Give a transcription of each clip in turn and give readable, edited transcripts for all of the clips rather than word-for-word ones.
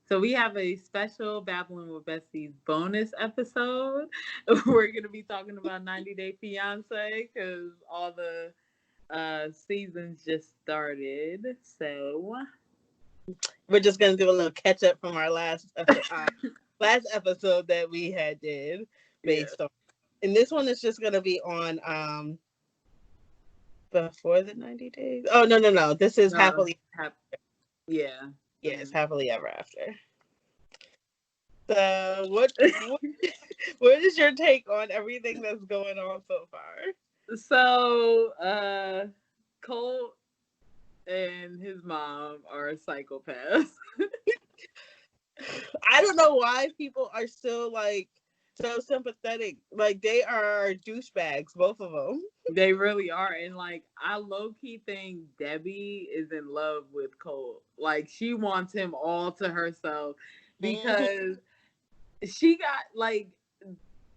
So we have a special Babbling with Besties bonus episode. We're going to be talking about 90 Day Fiance because all the seasons just started. So we're just gonna do a little catch up from our last episode that we had did based on, and this one is just gonna be on before the 90 days. Oh no, this is happily. Yeah. Yes, happily ever after. So what is your take on everything that's going on so far? So Cole and his mom are psychopaths. I don't know why people are still like so sympathetic. Like they are douchebags, both of them. They really are. And like I low key think Debbie is in love with Cole. Like she wants him all to herself because she got like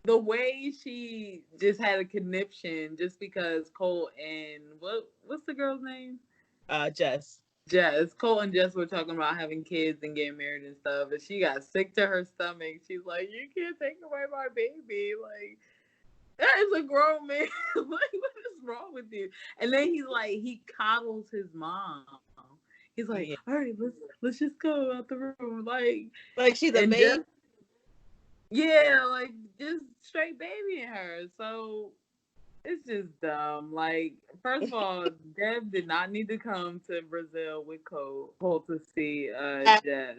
the way she just had a conniption just because Cole and what's the girl's name? Jess. Cole and Jess were talking about having kids and getting married and stuff, and she got sick to her stomach. She's like, "You can't take away my baby." Like, that is a grown man. Like, what is wrong with you? And then he coddles his mom. He's like, all right, let's just go out the room. Like she's a baby. Yeah, like just straight babying her. So it's just dumb. Like, first of all, Deb did not need to come to Brazil with Cole to see Jess.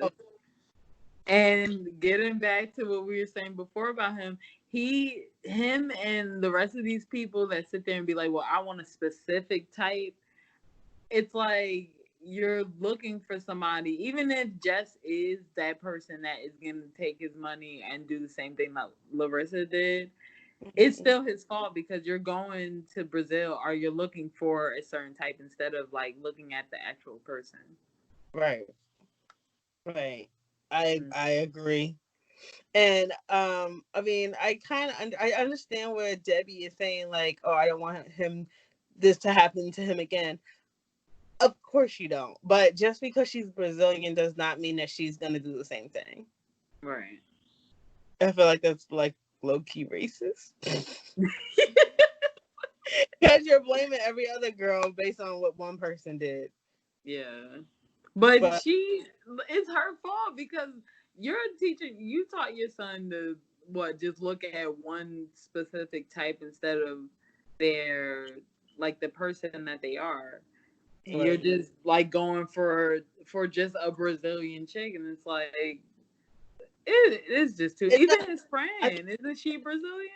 And getting back to what we were saying before about him and the rest of these people that sit there and be like, well, I want a specific type. It's like you're looking for somebody, even if Jess is that person that is going to take his money and do the same thing that Larissa did. It's still his fault because you're going to Brazil or you're looking for a certain type instead of like looking at the actual person. Right. I agree. And I mean, I understand where Debbie is saying like, oh, I don't want this to happen to him again. Of course you don't. But just because she's Brazilian does not mean that she's gonna do the same thing. Right. I feel like that's like low-key racist. Because you're blaming every other girl based on what one person did. Yeah. But it's her fault because you're a teacher. You taught your son to just look at one specific type instead of the person that they are. And you're just like going for just a Brazilian chick, and it's like it is just too. Even his friend, isn't she Brazilian?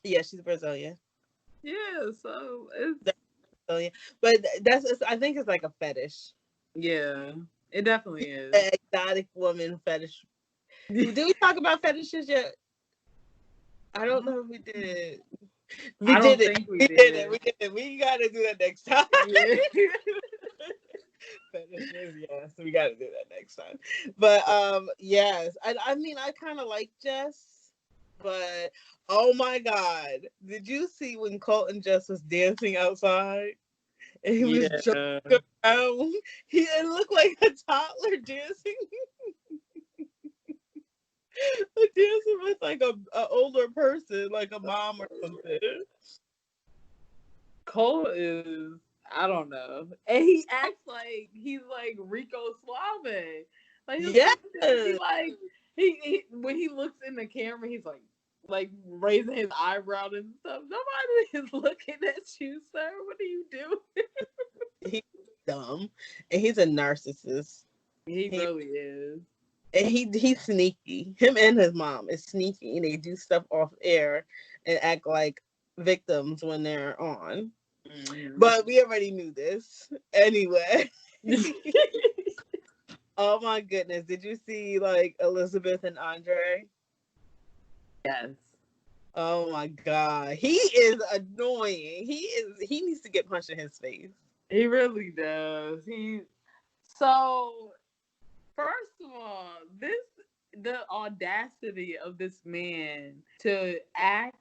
Yeah, she's Brazilian. Yeah, so it's Brazilian, but I think it's like a fetish. Yeah, it definitely is. An exotic woman fetish. Did we talk about fetishes yet? I don't know if we did. We did it. We did it. We gotta do that next time. Yeah. Fetishes, yes, we gotta do that next time. But yes, I mean, I kind of like Jess, but oh my God, did you see when Colt and Jess was dancing outside? And he was jumping around. It looked like a toddler dancing. Dancing with like a older person, like a mom or something. Cole is, I don't know, and he acts like he's like Rico Suave. Like he when he looks in the camera, he's like raising his eyebrow and stuff. Nobody is looking at you, sir. What are you doing? He's dumb, and he's a narcissist. He really is. And he's sneaky. Him and his mom is sneaky. And they do stuff off air and act like victims when they're on. Mm-hmm. But we already knew this. Anyway. Oh my goodness. Did you see like Elizabeth and Andre? Yes. Oh my God. He is annoying. He needs to get punched in his face. He really does. So first of all, the audacity of this man to ask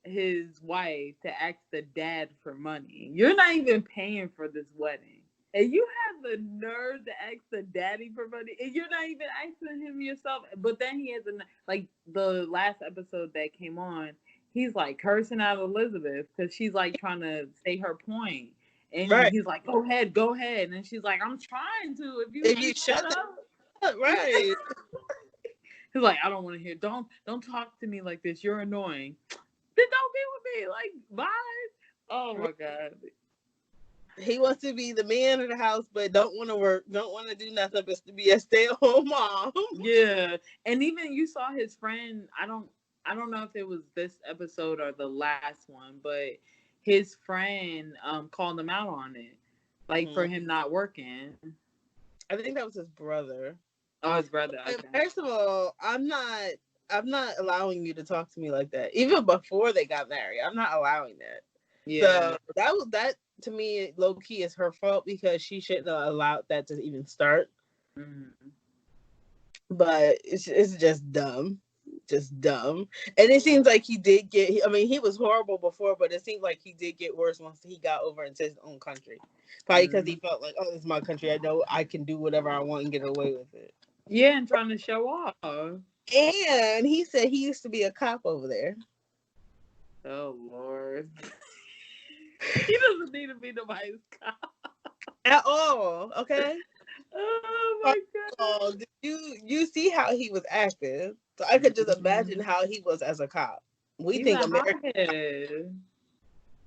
his wife to ask the dad for money. You're not even paying for this wedding. And you have the nerve to ask the daddy for money, and you're not even asking him yourself. But then he has like the last episode that came on. He's like cursing out Elizabeth because she's like trying to say her point, and Right. he's like, go ahead," and she's like, "I'm trying to. If you If you just shut shut up." up, right. He's like, "I don't want to hear. Don't talk to me like this. You're annoying. Then don't be with me. Like, bye." Oh my god. He wants to be the man of the house, but don't want to work, don't want to do nothing but to be a stay-at-home mom. Yeah, and even you saw his friend. I don't know if it was this episode or the last one, but his friend called him out on it, like for Mhm. him not working. I think that was his brother. Oh, his brother. And Okay. first of all, I'm not allowing you to talk to me like that. Even before they got married, I'm not allowing that. Yeah. So that to me, low key is her fault because she shouldn't have allowed that to even start. Mm-hmm. But it's just dumb. And it seems like he did get. I mean, he was horrible before, but it seemed like he did get worse once he got over into his own country. Probably because he felt like, oh, this is my country. I know I can do whatever I want and get away with it. Yeah, and trying to show off. And he said he used to be a cop over there. Oh Lord. He doesn't need to be nobody's cop. At all, okay? Oh First my of god. all, did you see how he was acting? So I could just imagine how he was as a cop. We He's think a America.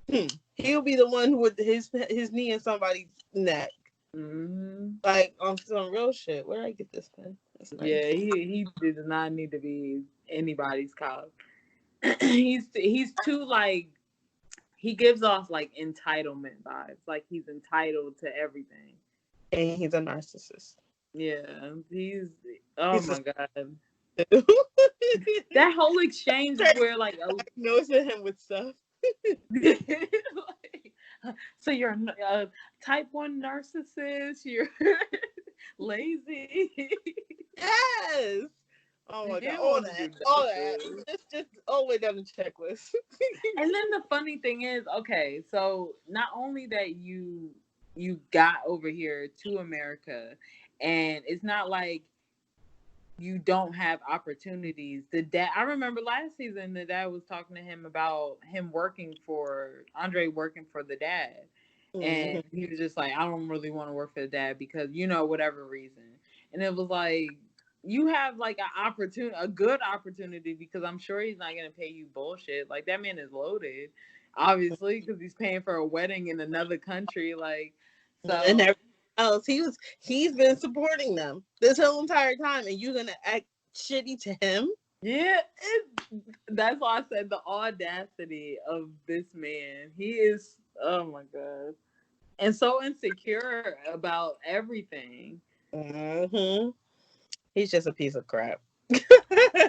hothead. He'll be the one with his knee in somebody's neck, Mm-hmm. like on some real shit. Where did I get this pen? That's Yeah, nice. he does not need to be anybody's cop. He's too like he gives off like entitlement vibes. Like he's entitled to everything. And he's a narcissist. Yeah, he's oh He's my a god. That whole exchange where like, diagnosing him with stuff. like, so you're a type 1 narcissist, you're lazy. Yes. Oh my You god, don't all want to that, do all that. nothing. Just all the way down the checklist. And then the funny thing is, okay, so not only that you got over here to America, and it's not like you don't have opportunities. The dad, I remember last season, the dad was talking to him about him working for Andre, working for the dad, Hmm. and he was just like, I don't really want to work for the dad because whatever reason. And it was like, you have like an opportunity, a good opportunity, because I'm sure he's not gonna pay you bullshit. Like that man is loaded, obviously, because he's paying for a wedding in another country. Like, And so everything else, he's been supporting them this whole entire time, and you're gonna act shitty to him. yeah, that's why I said the audacity of this man. He is, oh my god, and so insecure about everything. Hmm. He's just a piece of crap.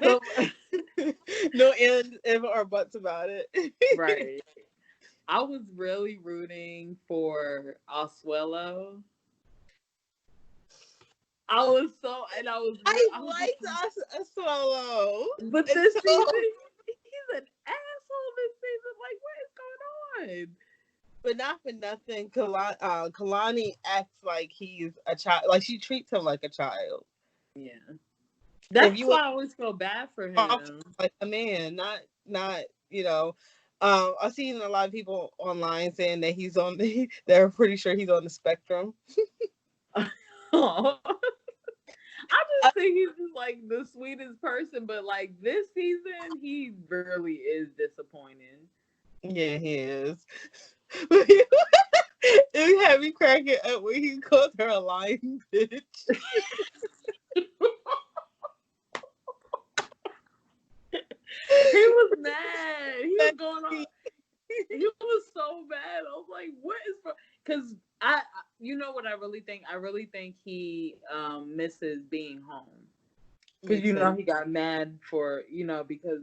So, No if or buts about it. right. I was really rooting for Oswello. I I was just, liked us a solo but this until, season, he's an asshole this season. Like, what is going on? but not for nothing. Kalani acts like he's a child. Like she treats him like a child. Yeah. If That's you why I always feel bad for talk to him. like a man, not I've seen a lot of people online saying that they're pretty sure he's on the spectrum. I I, just think he's just like the sweetest person, but like this season, he really is disappointing. yeah, he is. It had me cracking up when he called her a lying bitch. He was mad. He was going on. He was so bad. I was like, "What is?" Because you know what I really think. I really think he misses being home. Me Because too. he got mad for because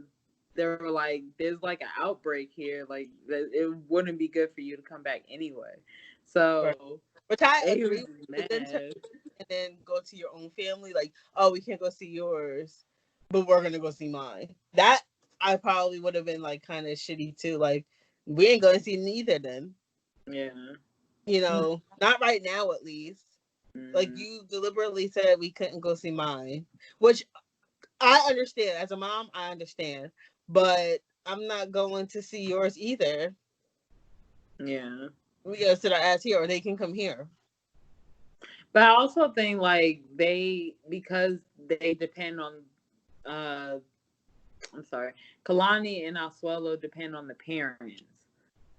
they were like, "There's like an outbreak here. Like it wouldn't be good for you to come back anyway." Right. So Which I he was agree just with. Then turn mad. and then go to your own family. Like, oh, we can't go see yours, but we're gonna go see mine. That I probably would have been like kind of shitty too. Like, we ain't going to see neither then. Yeah. Not right now at least. Like, Mm, you deliberately said we couldn't go see mine, which I understand. As a mom, I understand. But I'm not going to see yours either. yeah. We gotta sit our ass here, or they can come here. But I also think like because they depend on uh I'm sorry, Kalani and Asuelo depend on the parents.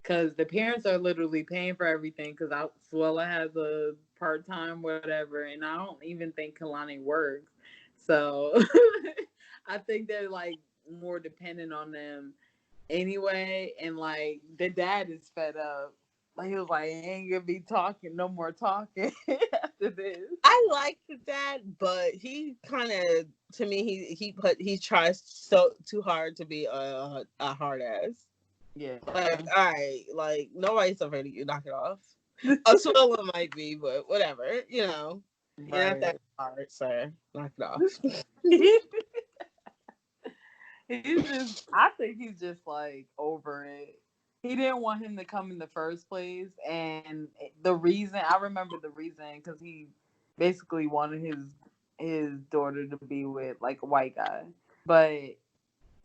Because the parents are literally paying for everything because Asuela has a part time whatever, and I don't even think Kalani works. So I think they're like more dependent on them anyway. And like the dad is fed up. Like he was like, ain't gonna be talking, no more talking after this. I like the dad, but he kind of, to me, he tries so too hard to be a hard ass. Yeah. Like, all right, like nobody's afraid of you. Knock it off. Asuela might be, but whatever. You're not that Right. hard, sir. Knock it off. He's just, I think he's just like over it. He didn't want him to come in the first place. And the reason, I remember the reason, because he basically wanted his daughter to be with like a white guy. But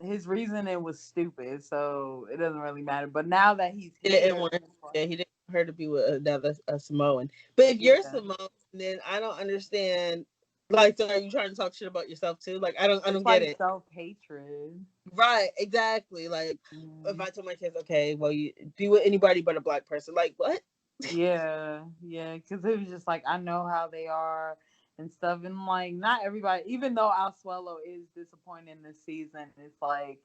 his reasoning was stupid. So it doesn't really matter. But now that he's He didn't here, want, yeah, he didn't want her to be with another a Samoan. But if you're yeah, Samoan, then I don't understand. Like, so are you trying to talk shit about yourself too? Like, I don't it's get like it. self hatred. Right, exactly. Like, if Mm. I told my kids, okay, well, you be with anybody but a black person, like, what? Yeah, yeah, because it was just like I know how they are and stuff, and like not everybody. Even though Alsuelo is disappointing this season, it's like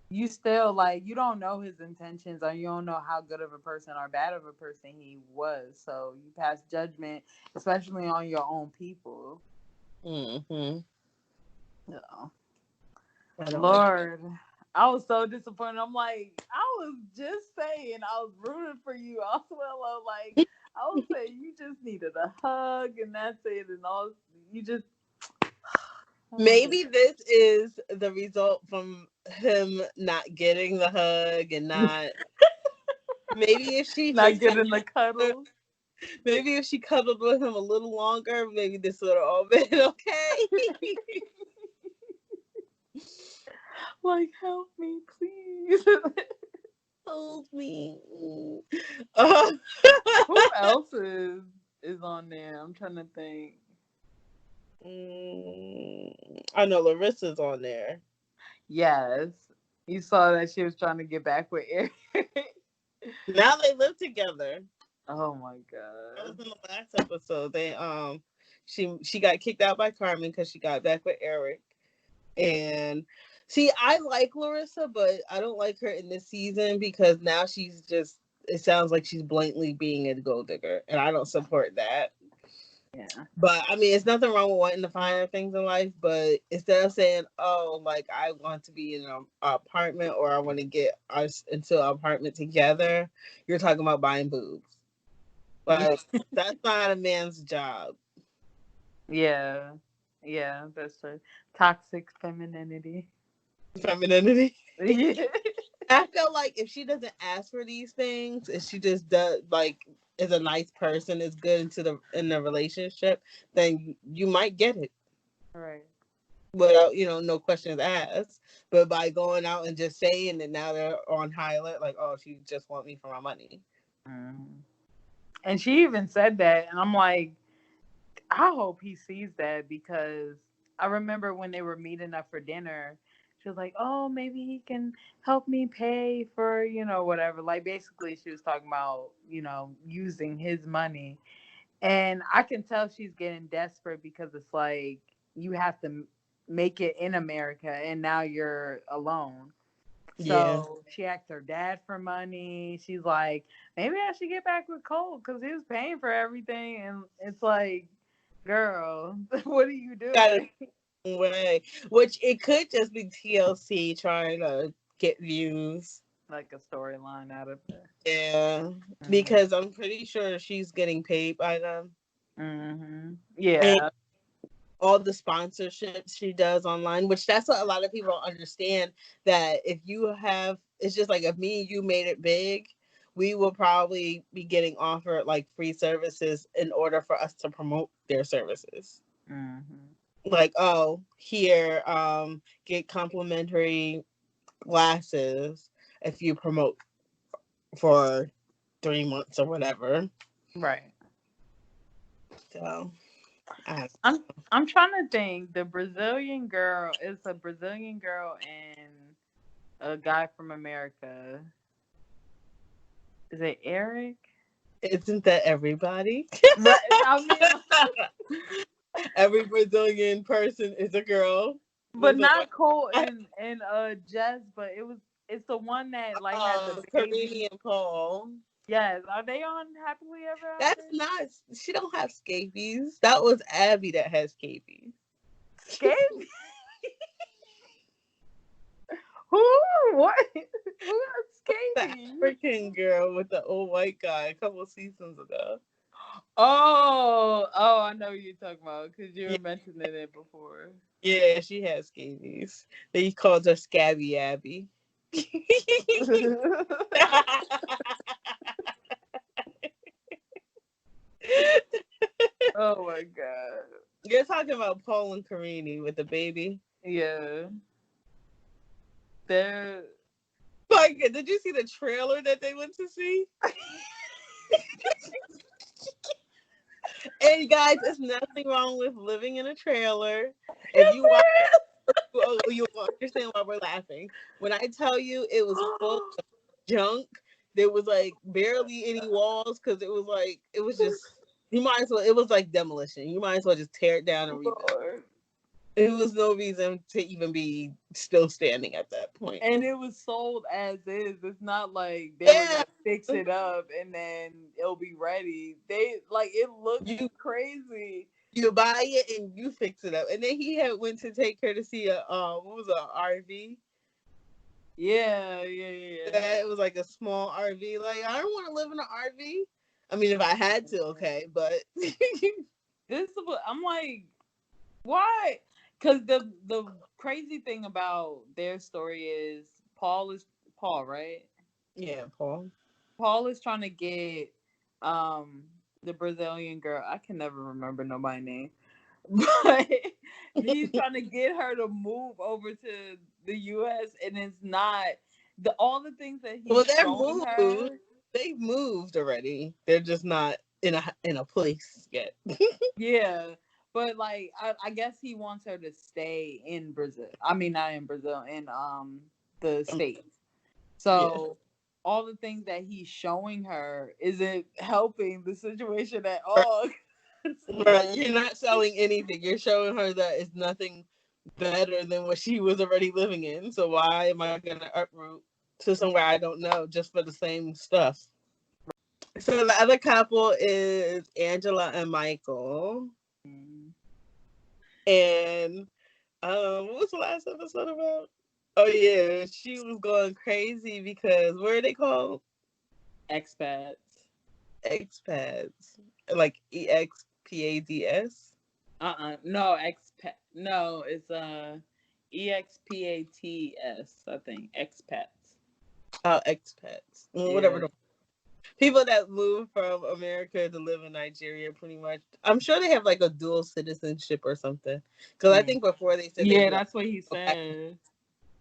you still like you don't know his intentions or you don't know how good of a person or bad of a person he was. So you pass judgment, especially on your own people. Mm-hmm. Yeah. I don't like it. Lord, I was so disappointed. I'm like, I was just saying, I was rooting for you, Oswello. Like, I was saying, you just needed a hug, and that's it. And all you just, oh, Maybe this is the result from him not getting the hug and not. Maybe if she not just getting the cuddle. maybe if she cuddled with him a little longer, maybe this would have all been okay. Like, help me, please. Hold me. Uh, Who else is on there? I'm trying to think. I know Larissa's on there. Yes, you saw that she was trying to get back with Eric. Now they live together. Oh my That was god. in the last episode. She got kicked out by Carmen because she got back with Eric. And see, I like Larissa, but I don't like her in this season because now she's just. It sounds like she's blatantly being a gold digger, and I don't support that. Yeah. But I mean, it's nothing wrong with wanting to find things in life. But instead of saying, "Oh, like I want to be in an apartment or I want to get us into an apartment together," you're talking about buying boobs. Like that's not a man's job. Yeah. Yeah, that's true. Toxic femininity. Femininity. Yeah. I feel like if she doesn't ask for these things, if she just does like is a nice person, is good in the relationship, then you might get it Right. without no questions asked. But by going out and just saying that now they're on high alert, like, oh, she just want me for my money. Mhm. And she even said that, and I'm like, I hope he sees that because I remember when they were meeting up for dinner, she was like, "Oh, maybe he can help me pay for whatever." Like basically, she was talking about using his money, and I can tell she's getting desperate because it's like you have to make it in America, and now you're alone. Yeah, So she asked her dad for money. She's like, maybe I should get back with Cole because he was paying for everything. And it's like, girl, what are you got doing? a way. Which it could just be TLC trying to get views. Like a storyline out of it. Yeah, Mm-hmm. because I'm pretty sure she's getting paid by them. Mm-hmm. And Yeah. all the sponsorships she does online, which that's what a lot of people don't understand. That if you have, it's just like if me and you made it big, we will probably be getting offered like free services in order for us to promote their services. Mm-hmm. Like, oh, here, get complimentary glasses if you promote for 3 months or whatever. Right. So, I, I'm I'm trying to think. The Brazilian girl is a Brazilian girl and a guy from America. Is it Eric? isn't that everybody? Right. I mean, Every Brazilian person is a girl but with a not white. Cole and Jess. But it's the one that like had the baby. Karini and Paul. Yes, are they on Happily Ever That's After? not. She don't have scabies. That was Abby that has scabies. Scabies? Who? What? Who got The scabies? African girl with the old white guy a couple seasons ago. Oh, I know who you're talking about because you Yeah, were mentioning it before. yeah, she has scabies. They called her Scabby Abby. Oh my god. You're talking about Paul and Karini with the baby. Yeah. They're Like, did you see the trailer that they went to see? And guys, there's nothing wrong with living in a trailer. If you watch, you'll understand why we're laughing. When I tell you it was full of junk, there was like barely any walls because it was just you might as well. It was like demolition. You might as well just tear it down and rebuild. Lord. It was no reason to even be still standing at that point. And it was sold as is. It's not like they were Yeah, gonna fix it up and then it'll be ready. They like it looked you crazy. you buy it and you fix it up. And then he had went to take her to see a what was it, a RV. Yeah. That it was like a small RV. Like I don't want to live in an RV. I mean, if I had to, okay, but This is what I'm like. Why? Because the crazy thing about their story is Paul, right? yeah, Paul. Paul is trying to get um the Brazilian girl. I can never remember nobody's name, but he's trying to get her to move over to the U.S. and it's not all the things that Well, he's they're showing moved. her. They've moved already. They're just not in a place yet. Yeah, but like I guess he wants her to stay in Brazil. I mean, not in Brazil, in the States. Yeah. So all the things that he's showing her isn't helping the situation at all. Right. You're not selling anything. You're showing her that it's nothing better than what she was already living in. So why am I gonna uproot to somewhere I don't know just for the same stuff? So the other couple is Angela and Michael. And what was the last episode about? Oh yeah, she was going crazy because what are they called? Expats. Expats. Like EXPADS. No, expat. No, it's EXPATS. I think expats. Oh, expats. Whatever Yeah. the people that move from America to live in Nigeria, pretty much. I'm sure they have like a dual citizenship or something. Because I Mm. think before they said they Yeah, do. that's what he Okay. said.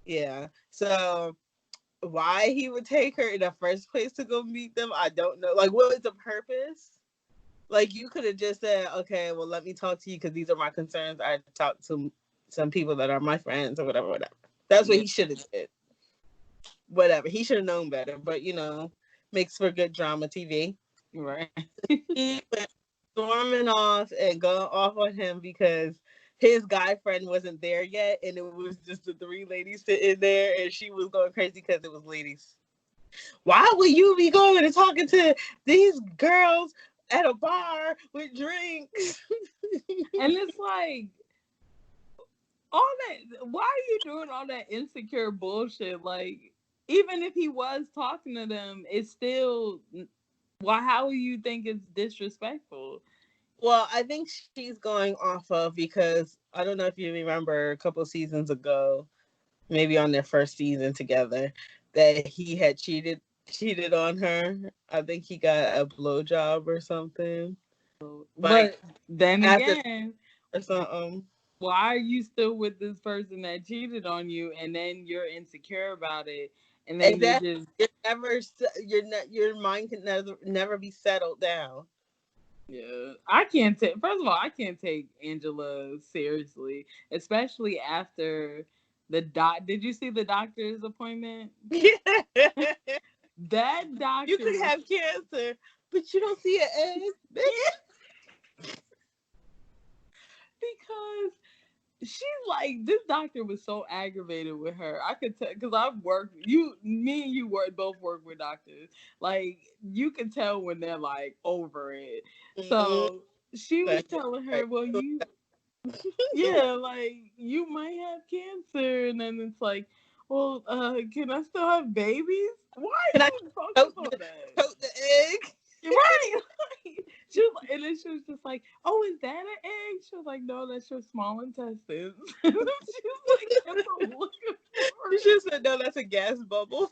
Yeah. So why he would take her in the first place to go meet them, I don't know. Like, what was the purpose? Like, you could have just said, okay, well, let me talk to you because these are my concerns. I talked to some people that are my friends or whatever. That's what Yeah. he should have said. Whatever. He should have known better, but makes for good drama TV. Right. He went storming off and going off on him because his guy friend wasn't there yet, and it was just the three ladies sitting there, and she was going crazy because it was ladies. Why would you be going and talking to these girls at a bar with drinks? And it's like all that. Why are you doing all that insecure bullshit? Like, even if he was talking to them, it's still. Why? How do you think it's disrespectful? Well, I think she's going off of because I don't know if you remember a couple seasons ago, maybe on their first season together, that he had cheated cheated on her. I think he got a blowjob or something. Like But then after again, or something. why are you still with this person that cheated on you, and then you're insecure about it, and then you're Exactly. just Your mind can never be settled down. yeah. I can't take. First of all, I can't take Angela seriously, especially after the doc. Did you see the doctor's appointment? That You doctor could was have cancer, but you don't see an egg, bitch. because she's like this doctor was so aggravated with her. I could tell because I've worked me and you both work with doctors. Like you can tell when they're like over it. Mm-mm. So she was telling her, well, yeah, like you might have cancer, and then it's like, well, can I still have babies? Why Can I are you focus tote on that? the egg? Right. She was, and then she was just like, "Oh, is that an egg?" She was like, "No, that's your small intestines." She was like, "That's what I'm looking for." You should have said no. That's a gas bubble.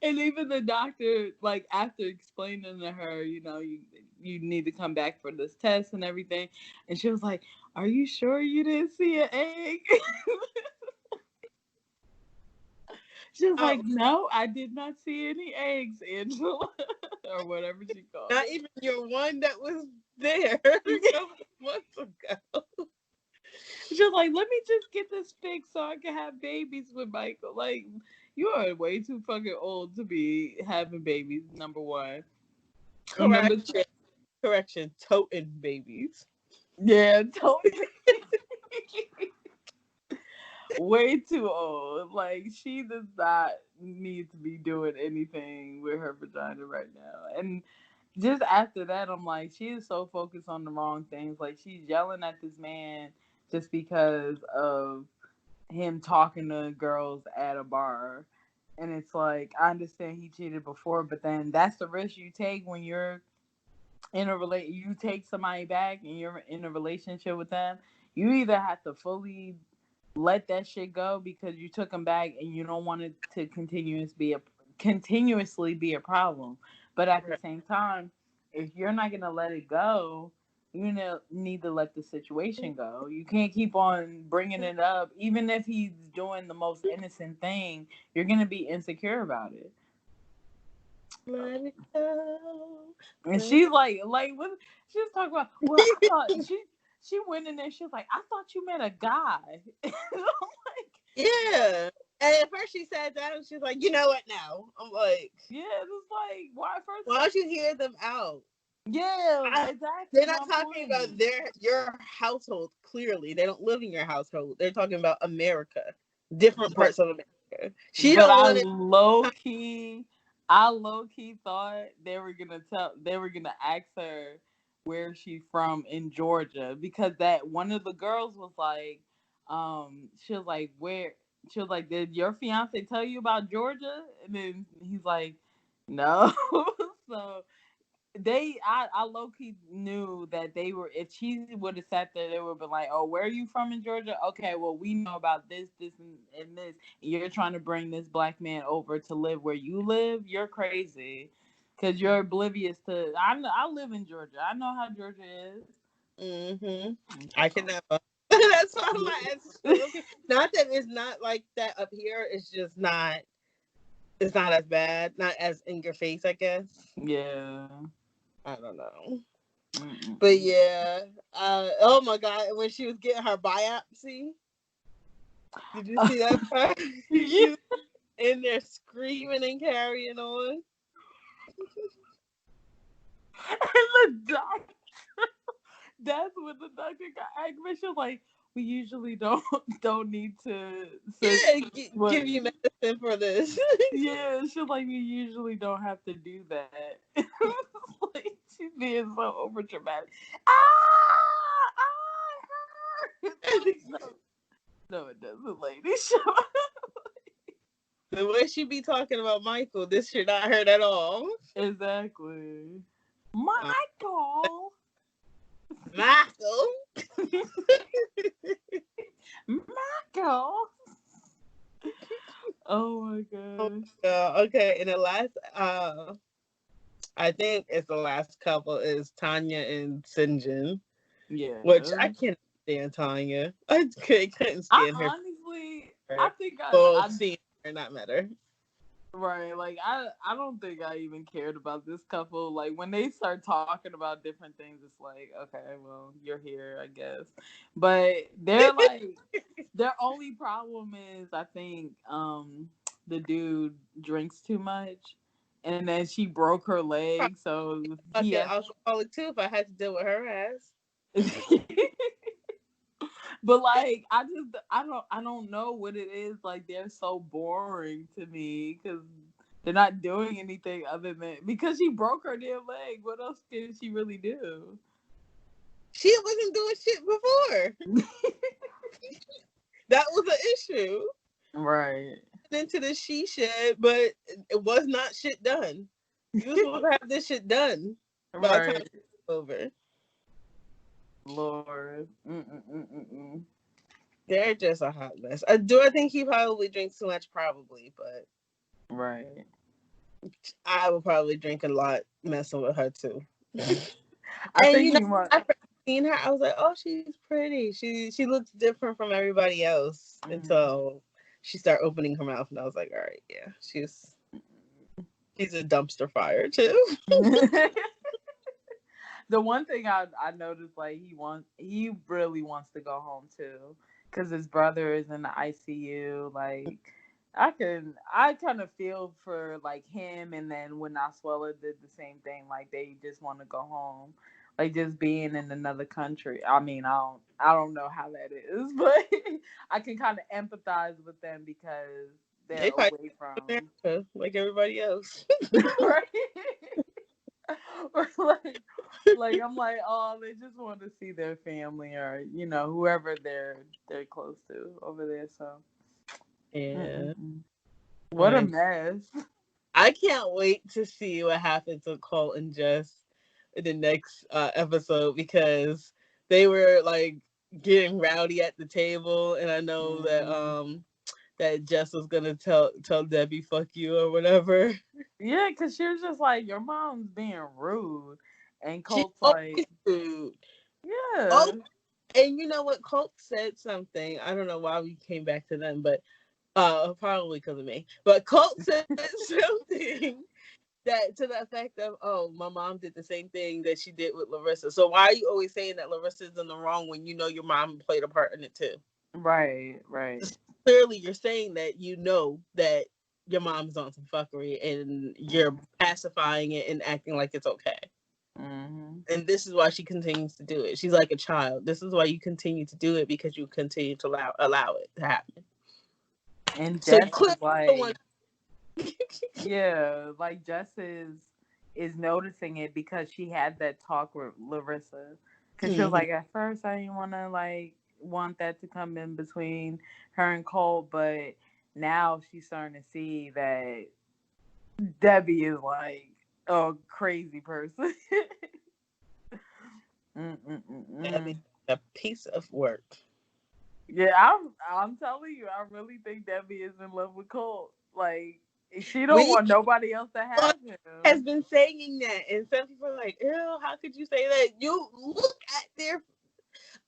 And even the doctor, like after explaining to her, you need to come back for this test and everything, and she was like, "Are you sure you didn't see an egg?" She was like, Oh, "No, I did not see any eggs, Angela," or whatever she called not it. even your one that was there a couple months ago. She was like, "Let me just get this fixed so I can have babies with Michael." Like, you are way too fucking old to be having babies. Number one, and number two, Correction, toting babies. yeah, totally. Way too old. Like she does not need to be doing anything with her vagina right now. And just after that, I'm like, she is so focused on the wrong things. Like she's yelling at this man just because of him talking to girls at a bar. And it's like, I understand he cheated before, but then that's the risk you take when you're you take somebody back and you're in a relationship with them. You either have to fully let that shit go because you took them back and you don't want it to continuously be a problem. But at the Right. same time, if you're not gonna let it go, need to let the situation go. You can't keep on bringing it up, even if he's doing the most innocent thing. You're gonna be insecure about it. Let it go. And Let she's like, what? She was talking about. Well, I thought she went in there. She was like, I thought you met a guy. And I'm like, Yeah. And at first she sat down and she's like, you know what now? I'm like, yeah, it's like, why first? why don't you hear them out? Yeah, They're exactly not my talking point. about your household, clearly. They don't live in your household. They're talking about America. Different But parts of America. She but don't want it. I low key thought they were gonna ask her where she's from in Georgia because that one of the girls was like, she was like, where she was like, did your fiance tell you about Georgia? And then he's like, no. So I low key knew that they were, if she would have sat there, they would have been like, oh, where are you from in Georgia? Okay, well, we know about this, and this. And you're trying to bring this black man over to live where you live. You're crazy. Because you're oblivious to, I live in Georgia. I know how Georgia is. Mm-hmm. I can So. never. That's why my answer is still okay. Not that it's not like that up here. It's just not. It's not as bad. Not as in your face, I guess. Yeah. I don't know. But Mm-mm. yeah. Oh my god. When she was getting her biopsy, did you see that part? Yeah. She was in there screaming and carrying on. And the doctor, that's when the doctor got angry. She was like, we usually don't need to sit Yeah, what give you medicine for this. yeah, she was like, we usually don't have to do that. Like she's being so over dramatic. Ah, ah, it hurts. Like, no, it doesn't, lady. Shut up. The way she be talking about Michael, this should not hurt at all. Exactly. Uh, Michael. Michael. Michael. Oh my Oh, gosh. yeah. Okay, and the last, I think it's the last couple is Tanya and Sinjin, which Yeah. I can't stand Tanya. I couldn't I stand her. honestly, I For think well, seeing her, not met her. right, like I don't think I even cared about this couple. Like when they start talking about different things, it's like, okay, well, you're here, I guess. But they're like their only problem is I think the dude drinks too much and then she broke her leg, so he Fucking has alcoholic too. If I had to deal with her ass, but like I don't know what it is. Like they're so boring to me because they're not doing anything other than because she broke her damn leg. What else can she really do? she wasn't doing shit before. That was an issue. Right. Into the she shed, but it was not shit done. You were supposed to have this shit done by the time Right. it's over. Lord. Mm-mm-mm-mm-mm. They're just a hot mess. I think he probably drinks too much, probably, but Right. I would probably drink a lot messing with her too. I And think you know, he want. I first seen her, I was like, oh, she's pretty. She looks different from everybody else Mm. until she started opening her mouth, and I was like, all right, yeah, she's a dumpster fire too. The one thing I noticed, like he really wants to go home too, because his brother is in the ICU. Like I kind of feel for like him, and then when Oswella did the same thing, like they just want to go home, like just being in another country. I mean, I don't know how that is, but I can kind of empathize with them because they're They probably away from America like everybody else. right. Or like I'm like, oh, they just want to see their family or whoever they're close to over there. So, Yeah. mm-mm-mm. What a Like, mess. I can't wait to see what happens with Colt and Jess in the next episode because they were like getting rowdy at the table, and I know that Mm. that Jess was gonna tell Debbie "fuck you" or whatever. Yeah, because she was just like, your mom's being rude, and She Colt's like, always do. Oh, yeah. and you know what? Colt said something. I don't know why we came back to them, but probably because of me. But Colt said something that to the effect of, "Oh, my mom did the same thing that she did with Larissa. So why are you always saying that Larissa's in the wrong when you know your mom played a part in it too? Right, right. Clearly, you're saying that you know that your mom's on some fuckery and you're pacifying it and acting like it's okay. Mm-hmm. And this is why she continues to do it. She's like a child. This is why you continue to do it because you continue to allow it to happen. And So Jess clearly, is like, yeah, like Jess is noticing it because she had that talk with Larissa. Cause she was Mhm. like, at first I didn't want that to come in between her and Cole, but now she's starting to see that Debbie is like a crazy person. That is Mm-mm-mm-mm. a piece of work. Yeah, I'm telling you, I really think Debbie is in love with Cole. Like she don't We want nobody else to have has him. been saying that, and some people are like, "Ew, how could you say that?" You look at their.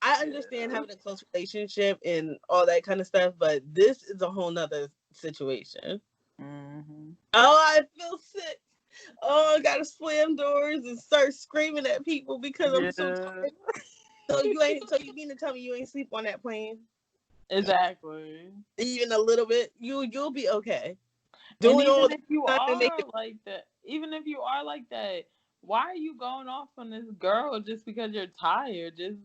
I understand Yeah. having a close relationship and all that kind of stuff, but this is a whole nother situation. Mm-hmm. Oh, I feel sick. Oh, I gotta slam doors and start screaming at people because I'm so Yeah, tired. So you mean to tell me you ain't sleep on that plane exactly. even a little bit? You'll be okay. And Doing all that to make it. even if you are like that, why are you going off on this girl just because you're tired? Just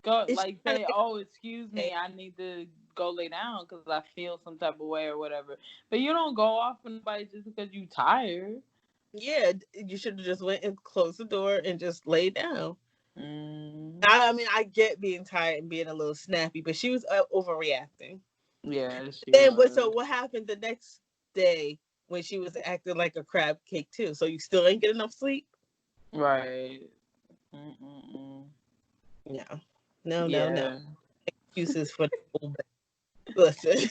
go, It's like, trying to say, make "Oh, excuse it me, I need to go lay down because I feel some type of way or whatever." But you don't go off on nobody just because you tired. yeah, you should have just went and closed the door and just laid down. Mm, I mean, I get being tired and being a little snappy, but she was overreacting. yeah, she But so was. what happened the next day when she was acting like a crab cake too? So you still ain't get enough sleep? Right. Mm-mm-mm. No, no, no, no. Yeah. Excuses for the whole bit. Listen,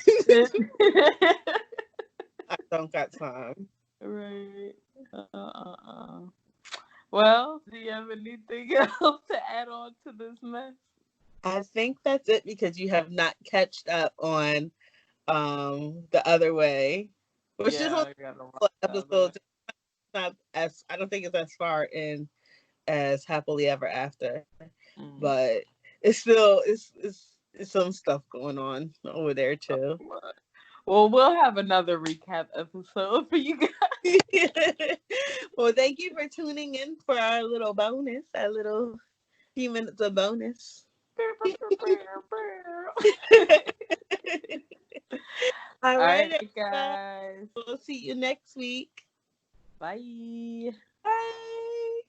don't got time. Right. Well, do you have anything else to add on to this mess? I think that's it because you have not catched up on The Other Way, which is Yeah, on I gotta watch the the other way. episodes. Not as I don't think it's as far in as Happily Ever After, Mm. but it's still it's some stuff going on over there too. Well, we'll have another recap episode for you guys. Well, thank you for tuning in for our little bonus, our little few minutes of bonus. All All right, right, guys. we'll see you next week. Bye. Bye.